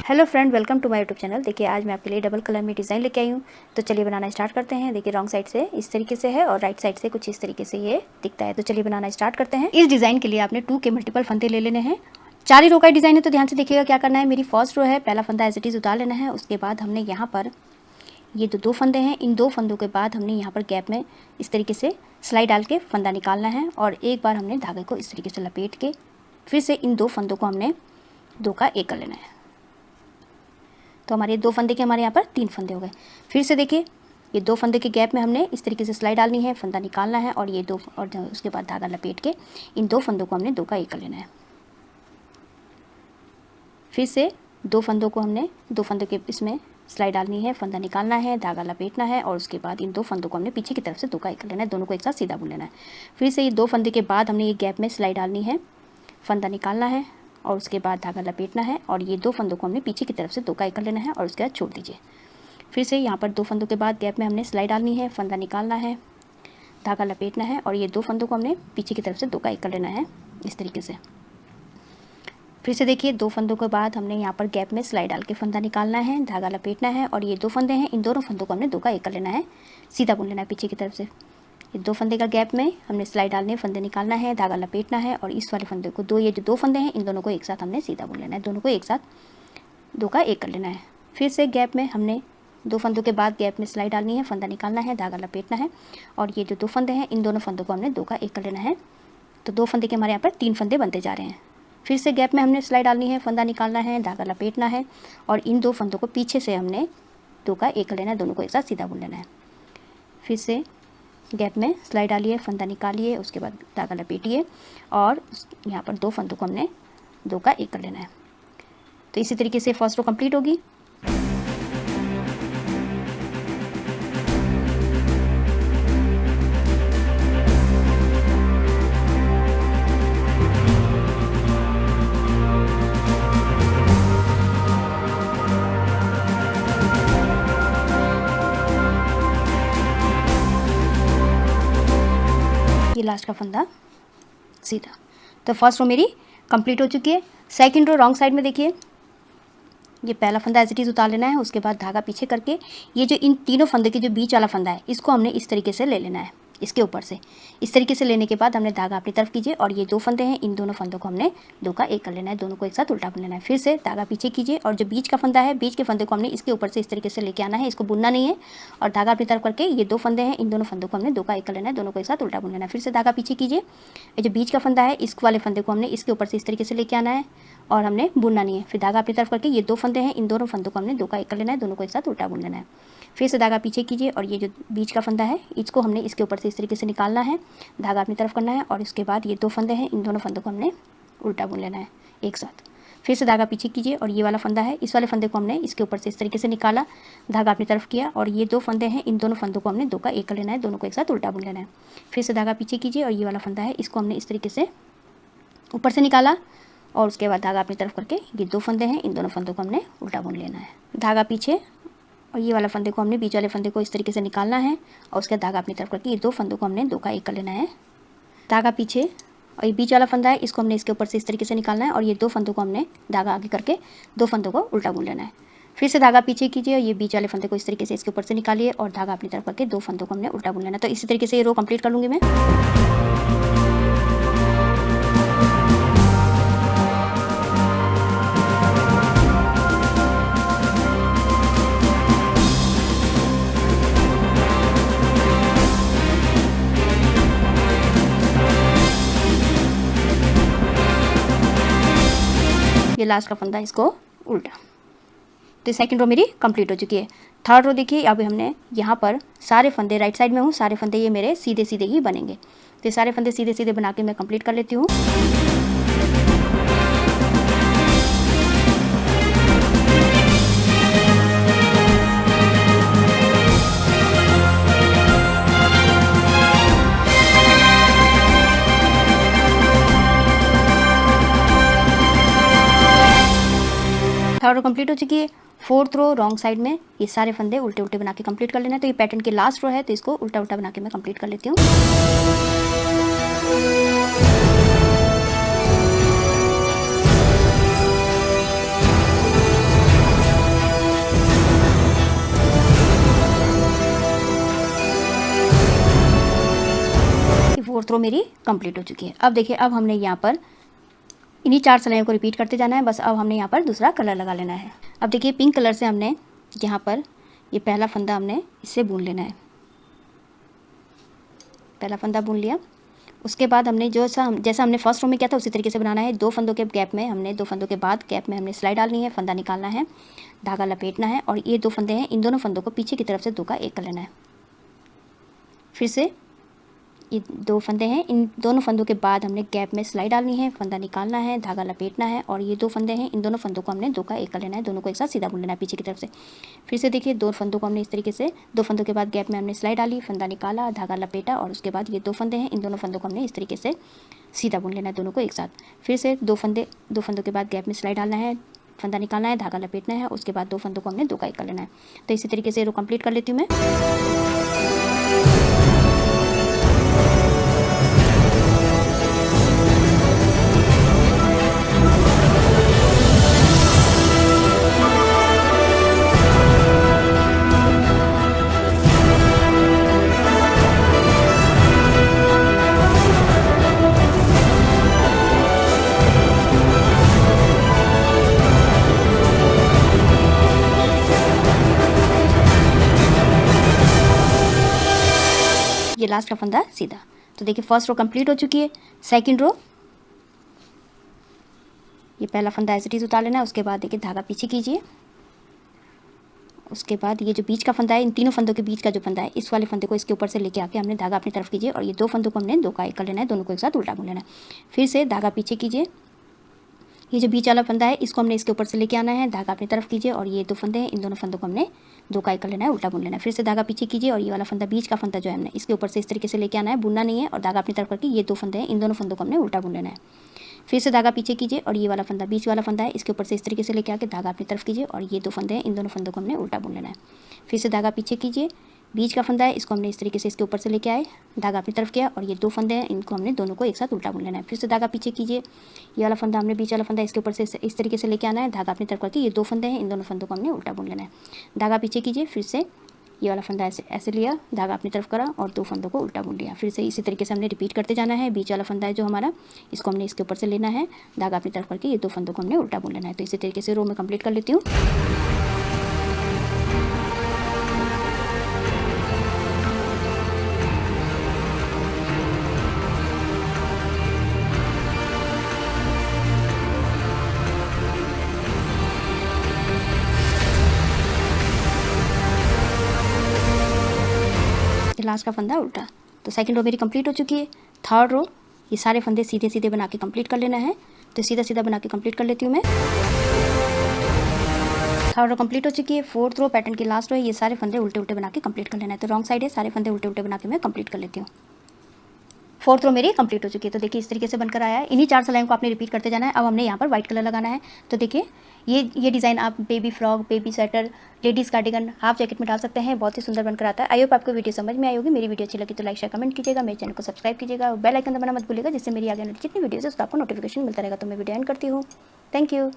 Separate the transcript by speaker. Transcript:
Speaker 1: Hello friend, welcome to my YouTube channel. देखिए आज मैं आपके लिए डबल कलर में डिज़ाइन लेके आई हूँ। तो चलिए बनाना स्टार्ट करते हैं। देखिए रॉन्ग साइड से इस तरीके से है और राइट साइड से कुछ इस तरीके से ये दिखता है। तो चलिए बनाना स्टार्ट करते हैं। इस डिज़ाइन के लिए आपने 2 के मल्टीपल फंदे ले लेने हैं। 4 ही रो का डिज़ाइन है तो ध्यान से देखिएगा क्या करना है। मेरी फर्स्ट रो है, पहला फंदा एज इट इज़ उतार लेना है। उसके बाद हमने यहाँ पर ये जो 2 फंदे हैं, इन 2 फंदों के बाद हमने यहाँ पर गैप में इस तरीके से सिलाई डाल के फंदा निकालना है और एक बार हमने धागे को इस तरीके से लपेट के फिर से इन 2 फंदों को हमने 2 का 1 कर लेना है। तो हमारे 2 फंदे के हमारे यहाँ पर 3 फंदे हो गए। फिर से देखिए ये 2 फंदे के गैप में हमने इस तरीके से सिलाई डालनी है, फंदा निकालना है और ये 2 और उसके बाद धागा लपेट के इन 2 फंदों को हमने 2 का 1 कर लेना है। फिर से 2 फंदों को हमने 2 फंदों के इसमें सिलाई डालनी है, फंदा निकालना है, धागा लपेटना है और उसके बाद इन 2 फंदों को हमने पीछे की तरफ से 2 का 1 कर लेना है। दोनों को एक साथ सीधा बुन लेना है। फिर से ये 2 फंदे के बाद हमने ये गैप में सिलाई डालनी है, फंदा निकालना है और उसके बाद धागा लपेटना है और ये 2 फंदों को हमने पीछे की तरफ से 2 का 1 कर लेना है और उसके बाद छोड़ दीजिए। फिर से यहाँ पर 2 फंदों के बाद गैप में हमने सिलाई डालनी है, फंदा निकालना है, धागा लपेटना है और ये 2 फंदों को हमने पीछे की तरफ से 2 का 1 कर लेना है इस तरीके से। फिर से देखिए 2 फंदों के बाद हमने यहाँ पर गैप में सिलाई डाल के फंदा निकालना है, धागा लपेटना है और ये 2 फंदे हैं, इन दोनों फंदों को हमने 2 का 1 कर लेना है, सीधा बुन लेना है पीछे की तरफ से। ये 2 फंदे का गैप में हमने सिलाई डालने, फंदे निकालना है, धागा लपेटना है और इस वाले फंदे को ये जो 2 फंदे हैं इन दोनों को एक साथ हमने सीधा बुन लेना है। दोनों को एक साथ 2 का 1 कर लेना है। फिर से गैप में हमने 2 फंदों के बाद गैप में सिलाई डालनी है, फंदा निकालना है, धागा लपेटना है और ये जो 2 फंदे हैं इन दोनों फंदों को हमने 2 का 1 कर लेना है। तो 2 फंदे के हमारे यहाँ पर 3 फंदे बनते जा रहे हैं। फिर से गैप में हमने सिलाई डालनी है, फंदा निकालना है, धागा लपेटना है और इन 2 फंदों को पीछे से हमने 2 का 1 कर लेना है। दोनों को एक साथ सीधा बुन लेना है। फिर से गैप में सिलाई डालिए, फंदा निकालिए, उसके बाद धागा लपेटिए और यहाँ पर 2 फंदों को हमने 2 का 1 कर लेना है। तो इसी तरीके से फर्स्ट रो कंप्लीट होगी। ये लास्ट का फंदा सीधा। तो फर्स्ट रो मेरी कंप्लीट हो चुकी है। सेकंड रो रॉन्ग साइड में देखिए ये पहला फंदा एज इट इज़ उतार लेना है। उसके बाद धागा पीछे करके ये जो इन तीनों फंदे के जो बीच वाला फंदा है इसको हमने इस तरीके से ले लेना है, इसके ऊपर से इस तरीके से लेने के बाद हमने धागा अपनी तरफ कीजिए और ये 2 फंदे हैं, इन दोनों फंदों को हमने 2 का 1 कर लेना है। दोनों को एक साथ उल्टा बुन लेना है। फिर से धागा पीछे कीजिए और जो बीच का फंदा है, बीच के फंदे को हमने इसके ऊपर से इस तरीके से लेके आना है, इसको बुनना नहीं है और धागा अपनी तरफ करके ये 2 फंदे हैं, इन दोनों फंदों को हमने 2 का 1 कर लेना है। दोनों को एक साथ उल्टा बुन लेना है। फिर से धागा पीछे कीजिए, ये जो बीच का फंदा है इस वाले फंदे को हमने इसके ऊपर से इस तरीके से लेके आना है और हमने बुनना नहीं है। फिर धागा अपनी तरफ करके ये 2 फंदे हैं, इन दोनों फंदों को हमने 2 का 1 कर लेना है। दोनों को एक साथ उल्टा बुन लेना है। फिर से धागा पीछे कीजिए और ये जो बीच का फंदा है इसको हमने इसके ऊपर से इस तरीके से निकालना है, धागा अपनी तरफ करना है और इसके बाद ये 2 फंदे हैं, इन दोनों फंदों को हमने उल्टा बुन लेना है एक साथ। फिर से धागा पीछे कीजिए और ये वाला फंदा है, इस वाले फंदे को हमने इसके ऊपर से इस तरीके से निकाला, धागा अपनी तरफ किया और ये 2 फंदे हैं, इन दोनों फंदों को हमने 2 का 1 कर लेना है। दोनों को एक साथ उल्टा बुन लेना है। फिर से धागा पीछे कीजिए और ये वाला फंदा है, इसको हमने इस तरीके से ऊपर से निकाला और उसके बाद धागा अपनी तरफ करके ये 2 फंदे हैं, इन दोनों फंदों को हमने उल्टा बुन लेना है। धागा पीछे और ये वाला फंदे को हमने बीच वाले फंदे को इस तरीके से निकालना है और उसके बाद धागा अपनी तरफ करके ये 2 फंदों को हमने 2 का 1 कर लेना है। धागा पीछे और ये बीच वाला फंदा है, इसको हमने इसके ऊपर से इस तरीके से निकालना है और ये 2 फंदों को हमने धागा आगे करके 2 फंदों को उल्टा बुन लेना है। फिर से धागा पीछे कीजिए और ये बीच वाले फंदे को इस तरीके से इसके ऊपर से निकालिए और धागा अपनी तरफ करके 2 फंदों को हमने उल्टा बुन लेना है। तो इसी तरीके से ये रो कंप्लीट कर लूँगी मैं। ये लास्ट का फंदा, इसको उल्टा। तो सेकंड रो मेरी कंप्लीट हो चुकी है। थर्ड रो देखिए, अब हमने यहाँ पर सारे फंदे राइट साइड में हूँ, सारे फंदे ये मेरे सीधे सीधे ही बनेंगे। तो ये सारे फंदे सीधे सीधे बना के मैं कंप्लीट कर लेती हूँ। थर्ड रो कंप्लीट हो चुकी है। फोर्थ रो रॉन्ग साइड में ये सारे फंदे उल्टे उल्टे बना के कंप्लीट कर लेना है। तो ये पैटर्न की लास्ट रो है तो इसको उल्टा उल्टा बना के मैं कंप्लीट कर लेती हूँ। 4th रो मेरी कंप्लीट हो चुकी है। अब देखिए, अब हमने यहाँ पर इन्हीं 4 सिलाइयों को रिपीट करते जाना है। बस अब हमने यहाँ पर दूसरा कलर लगा लेना है। अब देखिए, पिंक कलर से हमने यहाँ पर ये पहला फंदा हमने इससे बुन लेना है। पहला फंदा बुन लिया। उसके बाद हमने जैसा हमने फर्स्ट रो में किया था उसी तरीके से बनाना है। 2 फंदों के गैप में हमने 2 फंदों के बाद गैप में हमने सिलाई डालनी है, फंदा निकालना है, धागा लपेटना है और ये 2 फंदे हैं, इन दोनों फंदों को पीछे की तरफ से 2 का 1 कर लेना है। फिर से ये 2 फंदे हैं, इन दोनों फंदों के बाद हमने गैप में सिलाई डालनी है, फंदा निकालना है, धागा लपेटना है और ये 2 फंदे हैं, इन दोनों फंदों को हमने 2 का 1 कर लेना है। दोनों को एक साथ सीधा बुन लेना है पीछे की तरफ से। फिर से देखिए, 2 फंदों को हमने इस तरीके से 2 फंदों के बाद गैप में हमने सिलाई डाली, फंदा निकाला, धागा लपेटा और उसके बाद ये 2 फंदे हैं, इन दोनों फंदों को हमने इस तरीके से सीधा बुन लेना है, दोनों को एक साथ। फिर से 2 फंदों के बाद गैप में सिलाई डालना है, फंदा निकालना है, धागा लपेटना है, उसके बाद 2 फंदों को हमने 2 का 1 कर लेना है। तो इसी तरीके से रो कंप्लीट कर लेती हूँ मैं। ये लास्ट का फंदा सीधा। तो देखिए, फर्स्ट रो कंप्लीट हो चुकी है। सेकंड रो, ये पहला फंदा एज इट इज़ उतार लेना है। उसके बाद देखिए, धागा पीछे कीजिए। उसके बाद ये जो बीच का फंदा है, इन तीनों फंदों के बीच का जो फंदा है, इस वाले फंदे को इसके ऊपर से लेके आके हमने धागा अपनी तरफ कीजिए और ये 2 फंदों को हमने 2 का 1 कर लेना है, दोनों को एक साथ उल्टा बुन लेना है। फिर से धागा पीछे कीजिए। ये जो बीच वाला फंदा है, इसको हमने इसके ऊपर से लेके आना है, धागा अपनी तरफ कीजिए और ये 2 फंदे हैं, इन दोनों फंदों को हमने 2 का 1 कर लेना है, उल्टा बुन लेना है। फिर से धागा पीछे कीजिए और ये वाला फंदा, बीच का फंदा जो है, हमने इसके ऊपर से इस तरीके से लेके आना है, बुनना नहीं है और धागा अपनी तरफ करके ये 2 फंदे हैं, इन दोनों फंदों को हमने उल्टा बुन लेना है। फिर से धागा पीछे कीजिए और ये वाला फंदा, बीच वाला फंदा है, इसके ऊपर से इस तरीके से लेके आके धागा अपनी तरफ कीजिए और ये 2 फंदे हैं, इन दोनों फंदों को हमने उल्टा बुन लेना है। फिर से धागा पीछे कीजिए, बीच का फंदा है, इसको हमने इस तरीके से इसके ऊपर से लेके आए, धागा अपनी तरफ किया और ये 2 फंदे हैं, इनको हमने दोनों को एक साथ उल्टा बुन लेना है। फिर से धागा पीछे कीजिए, ये वाला फंदा हमने, बीच वाला फंदा इसके ऊपर से इस तरीके से लेके आना है, धागा अपनी तरफ करके ये 2 फंदे हैं, इन दोनों फंदों को हमने उल्टा बुन लेना है। धागा पीछे कीजिए, फिर से ये वाला फंदा ऐसे लिया, धागा अपनी तरफ करा और 2 फंदों को उल्टा बुन लिया। फिर से इसी तरीके से हमने रिपीट करते जाना है। बीच वाला फंदा है जो हमारा, इसको हमने इसके ऊपर से लेना है, धागा अपनी तरफ करके ये 2 फंदों को हमने उल्टा बुन लेना है। तो इसी तरीके से रो में कंप्लीट कर लेती हूँ। लास्ट का फंदा उल्टा। तो सेकंड रो मेरी कंप्लीट हो चुकी है। थर्ड रो, ये सारे फंदे सीधे सीधे बना के कंप्लीट कर लेना है। तो सीधा सीधा बना के कंप्लीट कर लेती हूँ मैं। थर्ड रो कंप्लीट हो चुकी है। फोर्थ रो पैटर्न की लास्ट रो है, ये सारे फंदे उल्टे उल्टे बना के कंप्लीट कर लेना है। तो रॉन्ग साइड है, सारे फंदे उल्टे उल्टे बना के मैं कंप्लीट कर लेती हूँ। फोर्थ रो मेरी कंप्लीट हो चुकी है। तो देखिए, इस तरीके से बनकर आया है। इन्हीं 4 सिलाइयों को आपने रिपीट करते जाना है। अब हमने यहाँ पर व्हाइट कलर लगाना है। तो देखिए, ये डिज़ाइन आप baby frock, baby sweater, ladies cardigan, half jacket में डाल सकते हैं। बहुत ही सुंदर बनकर आता है। आई होप आपको वीडियो समझ में आई होगी। मेरी वीडियो अच्छी लगी तो लाइक शेयर कमेंट कीजिएगा। मेरे चैनल को सब्सक्राइब कीजिएगा और बेल आइकन दबाना मत भूलिएगा, जिससे मेरी आगे जितनी वीडियोज़ है उसका आपको नोटिफिकेशन मिलता रहेगा। तो मैं वीडियो एंड करती हूँ। Thank you.